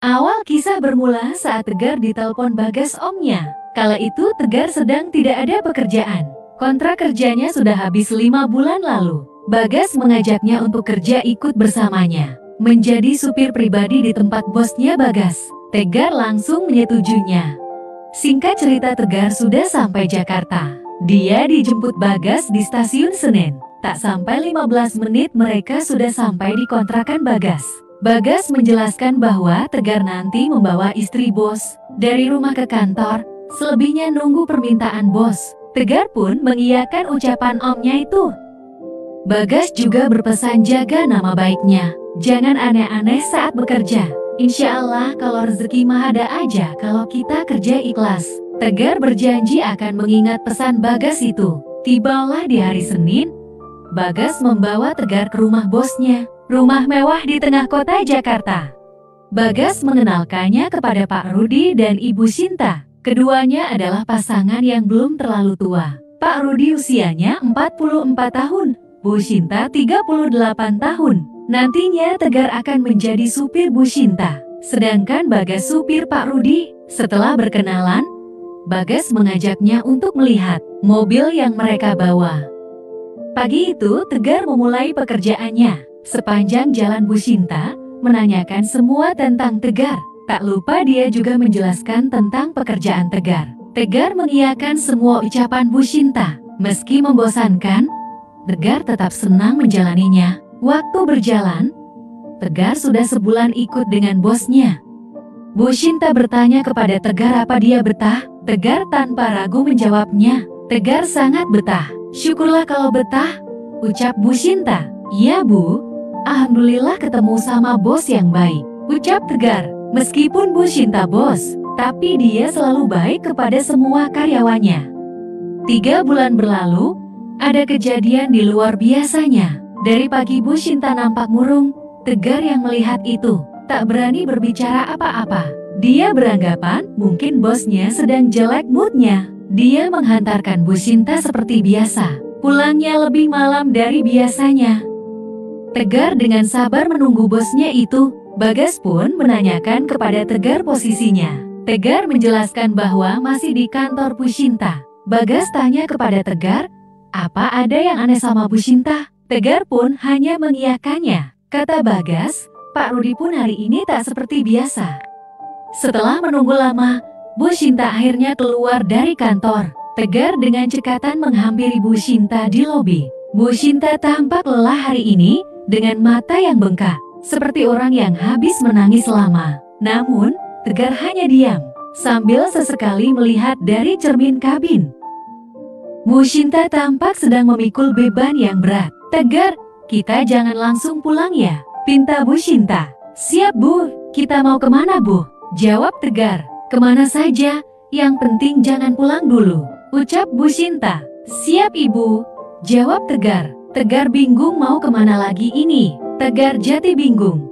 Awal kisah bermula saat Tegar ditelepon Bagas omnya. Kala itu Tegar sedang tidak ada pekerjaan. Kontrak kerjanya sudah habis 5 bulan lalu. Bagas mengajaknya untuk kerja ikut bersamanya, menjadi supir pribadi di tempat bosnya Bagas. Tegar langsung menyetujuinya. Singkat cerita, Tegar sudah sampai Jakarta. Dia dijemput Bagas di stasiun Senen. Tak sampai 15 menit mereka sudah sampai di kontrakan Bagas. Bagas menjelaskan bahwa Tegar nanti membawa istri bos dari rumah ke kantor, selebihnya nunggu permintaan bos. Tegar pun mengiyakan ucapan omnya itu. Bagas juga berpesan jaga nama baiknya, jangan aneh-aneh saat bekerja. Insya Allah kalau rezeki mah ada aja kalau kita kerja ikhlas. Tegar berjanji akan mengingat pesan Bagas itu. Tibalah di hari Senin, Bagas membawa Tegar ke rumah bosnya, rumah mewah di tengah kota Jakarta. Bagas mengenalkannya kepada Pak Rudi dan Ibu Sinta. Keduanya adalah pasangan yang belum terlalu tua. Pak Rudi usianya 44 tahun, Bu Sinta 38 tahun. Nantinya Tegar akan menjadi supir Bu Sinta, sedangkan Bagas supir Pak Rudi. Setelah berkenalan, Bagas mengajaknya untuk melihat mobil yang mereka bawa. Pagi itu Tegar memulai pekerjaannya. Sepanjang jalan Bu Sinta menanyakan semua tentang Tegar. Tak lupa dia juga menjelaskan tentang pekerjaan Tegar. Tegar mengiyakan semua ucapan Bu Sinta. Meski membosankan, Tegar tetap senang menjalaninya. Waktu berjalan, Tegar sudah sebulan ikut dengan bosnya. Bu Sinta bertanya kepada Tegar apa dia betah. Tegar tanpa ragu menjawabnya. Tegar sangat betah. Syukurlah kalau betah, ucap Bu Sinta. Iya Bu, alhamdulillah ketemu sama bos yang baik, ucap Tegar. Meskipun Bu Sinta bos, tapi dia selalu baik kepada semua karyawannya. 3 bulan berlalu, ada kejadian di luar biasanya. Dari pagi Bu Sinta nampak murung. Tegar yang melihat itu tak berani berbicara apa-apa. Dia beranggapan mungkin bosnya sedang jelek moodnya. Dia menghantarkan Bu Sinta seperti biasa. Pulangnya lebih malam dari biasanya. Tegar dengan sabar menunggu bosnya itu. Bagas pun menanyakan kepada Tegar posisinya. Tegar menjelaskan bahwa masih di kantor Bu Sinta. Bagas tanya kepada Tegar, apa ada yang aneh sama Bu Sinta? Tegar pun hanya mengiyakannya. Kata Bagas, Pak Rudi pun hari ini tak seperti biasa. Setelah menunggu lama, Bu Sinta akhirnya keluar dari kantor. Tegar dengan cekatan menghampiri Bu Sinta di lobi. Bu Sinta tampak lelah hari ini dengan mata yang bengkak, seperti orang yang habis menangis lama. Namun, Tegar hanya diam, sambil sesekali melihat dari cermin kabin. Bu Sinta tampak sedang memikul beban yang berat. Tegar, kita jangan langsung pulang ya, pinta Bu Sinta. Siap Bu, kita mau kemana Bu? Jawab Tegar, kemana saja, yang penting jangan pulang dulu, ucap Bu Sinta. Siap Ibu, jawab Tegar. Tegar bingung mau kemana lagi ini. Tegar jadi bingung.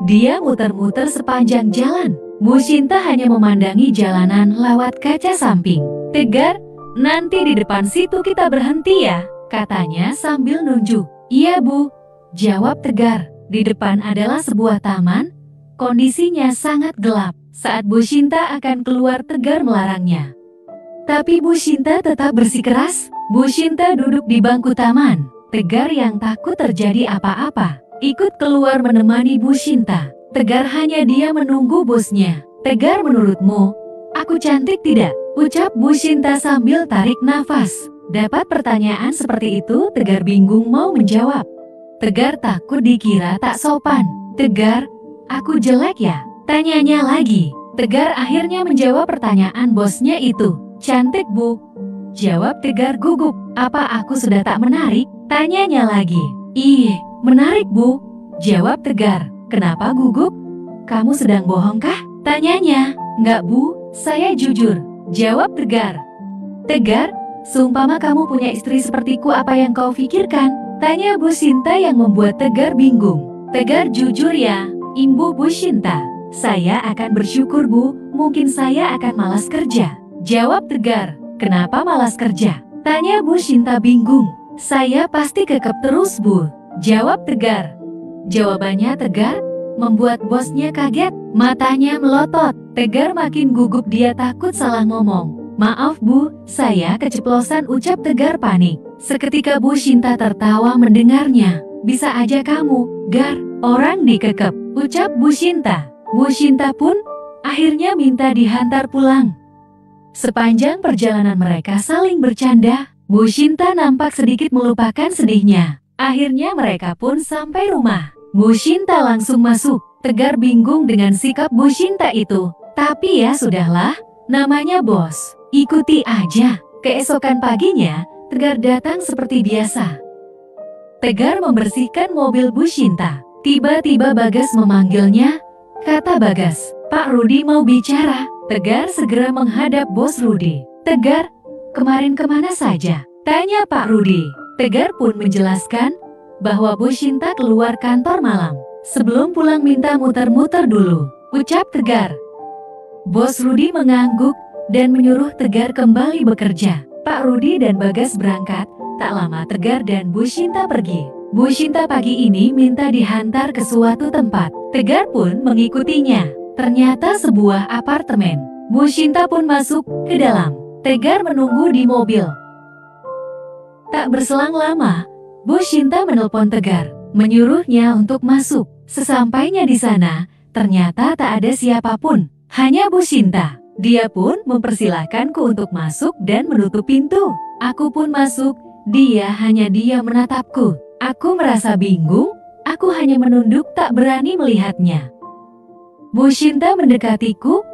Dia muter-muter sepanjang jalan. Bu Sinta hanya memandangi jalanan lewat kaca samping. Tegar, nanti di depan situ kita berhenti ya, katanya sambil nunjuk. Iya Bu, jawab Tegar. Di depan adalah sebuah taman. Kondisinya sangat gelap. Saat Bu Sinta akan keluar, Tegar melarangnya. Tapi Bu Sinta tetap bersikeras. Bu Sinta duduk di bangku taman. Tegar yang takut terjadi apa-apa ikut keluar menemani Bu Sinta. Tegar hanya dia menunggu bosnya. Tegar, menurutmu aku cantik tidak? Ucap Bu Sinta sambil tarik nafas. Dapat pertanyaan seperti itu, Tegar bingung mau menjawab. Tegar takut dikira tak sopan. Tegar, aku jelek ya? Tanyanya lagi. Tegar akhirnya menjawab pertanyaan bosnya itu. Cantik Bu, jawab Tegar gugup. Apa aku sudah tak menarik? Tanyanya lagi. Ih, menarik Bu, jawab Tegar. Kenapa gugup? Kamu sedang bohong kah? Tanyanya. Enggak Bu, saya jujur, jawab Tegar. Tegar, seumpama kamu punya istri sepertiku, apa yang kau pikirkan? Tanya Bu Sinta yang membuat Tegar bingung. Tegar, jujur ya, Ibu Bu Sinta. Saya akan bersyukur Bu, mungkin saya akan malas kerja, jawab Tegar. Kenapa malas kerja? Tanya Bu Sinta bingung. Saya pasti kekep terus Bu, jawab Tegar. Jawabannya Tegar, membuat bosnya kaget. Matanya melotot. Tegar makin gugup, dia takut salah ngomong. "Maaf Bu, saya keceplosan," ucap Tegar panik. Seketika Bu Shinta tertawa mendengarnya. "Bisa aja kamu, Gar, orang dikekep," ucap Bu Shinta. Bu Shinta pun akhirnya minta dihantar pulang. Sepanjang perjalanan mereka saling bercanda. Bu Shinta nampak sedikit melupakan sedihnya. Akhirnya mereka pun sampai rumah. Bu Shinta langsung masuk. Tegar bingung dengan sikap Bu Shinta itu. Tapi ya sudahlah, namanya bos. Ikuti aja. Keesokan paginya, Tegar datang seperti biasa. Tegar membersihkan mobil Bu Shinta. Tiba-tiba Bagas memanggilnya. Kata Bagas, "Pak Rudi mau bicara." Tegar segera menghadap Bos Rudi. "Tegar, kemarin kemana saja?" tanya Pak Rudi. Tegar pun menjelaskan bahwa Bu Shinta keluar kantor malam. "Sebelum pulang minta muter-muter dulu," ucap Tegar. Bos Rudi mengangguk dan menyuruh Tegar kembali bekerja. Pak Rudi dan Bagas berangkat. Tak lama Tegar dan Bu Shinta pergi. Bu Shinta pagi ini minta dihantar ke suatu tempat. Tegar pun mengikutinya. Ternyata sebuah apartemen. Bu Shinta pun masuk ke dalam. Tegar menunggu di mobil. Tak berselang lama, Bu Shinta menelpon Tegar, menyuruhnya untuk masuk. Sesampainya di sana, ternyata tak ada siapapun, hanya Bu Shinta. Dia pun mempersilahkanku untuk masuk dan menutup pintu. Aku pun masuk, hanya dia menatapku. Aku merasa bingung, aku hanya menunduk tak berani melihatnya. Bu Shinta mendekatiku,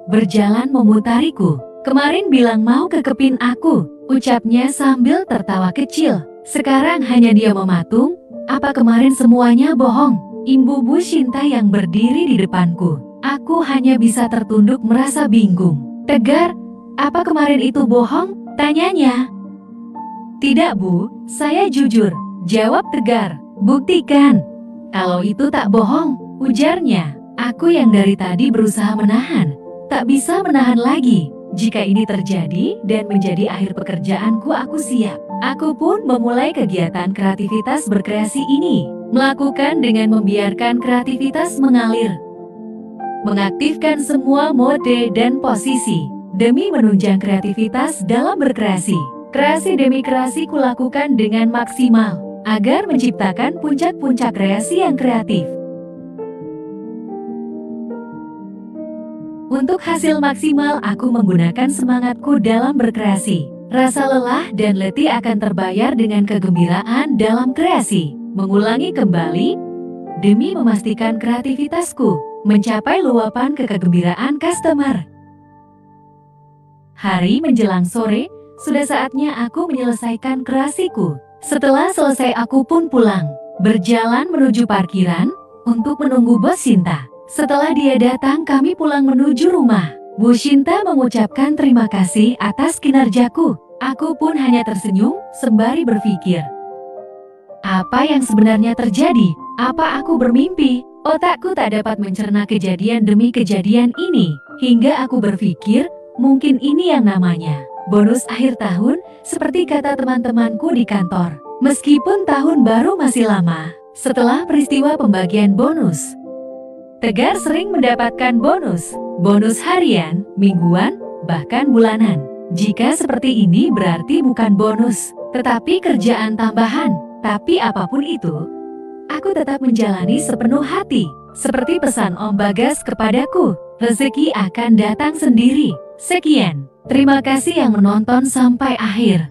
berjalan memutariku. "Kemarin bilang mau kekepin aku," ucapnya sambil tertawa kecil. "Sekarang hanya dia mematung, apa kemarin semuanya bohong?" Imbu Bu Shinta yang berdiri di depanku. Aku hanya bisa tertunduk merasa bingung. "Tegar, apa kemarin itu bohong?" tanyanya. "Tidak Bu, saya jujur," jawab Tegar. "Buktikan." "Kalau itu tak bohong," ujarnya. Aku yang dari tadi berusaha menahan, tak bisa menahan lagi. Jika ini terjadi dan menjadi akhir pekerjaanku, aku siap. Aku pun memulai kegiatan kreativitas berkreasi ini. Melakukan dengan membiarkan kreativitas mengalir. Mengaktifkan semua mode dan posisi demi menunjang kreativitas dalam berkreasi. Kreasi demi kreasi kulakukan dengan maksimal agar menciptakan puncak-puncak kreasi yang kreatif. Untuk hasil maksimal, aku menggunakan semangatku dalam berkreasi. Rasa lelah dan letih akan terbayar dengan kegembiraan dalam kreasi. Mengulangi kembali demi memastikan kreativitasku mencapai luapan kegembiraan customer. Hari menjelang sore, sudah saatnya aku menyelesaikan kreasiku. Setelah selesai aku pun pulang, berjalan menuju parkiran untuk menunggu Bos Shinta. Setelah dia datang, kami pulang menuju rumah. Bu Shinta mengucapkan terima kasih atas kinerjaku. Aku pun hanya tersenyum sembari berpikir, apa yang sebenarnya terjadi? Apa aku bermimpi? Otakku tak dapat mencerna kejadian demi kejadian ini, hingga aku berpikir, mungkin ini yang namanya bonus akhir tahun, seperti kata teman-temanku di kantor. Meskipun tahun baru masih lama, setelah peristiwa pembagian bonus, Tegar sering mendapatkan bonus harian, mingguan, bahkan bulanan. Jika seperti ini berarti bukan bonus, tetapi kerjaan tambahan. Tapi apapun itu, aku tetap menjalani sepenuh hati. Seperti pesan Om Bagas kepadaku, rezeki akan datang sendiri. Sekian, terima kasih yang menonton sampai akhir.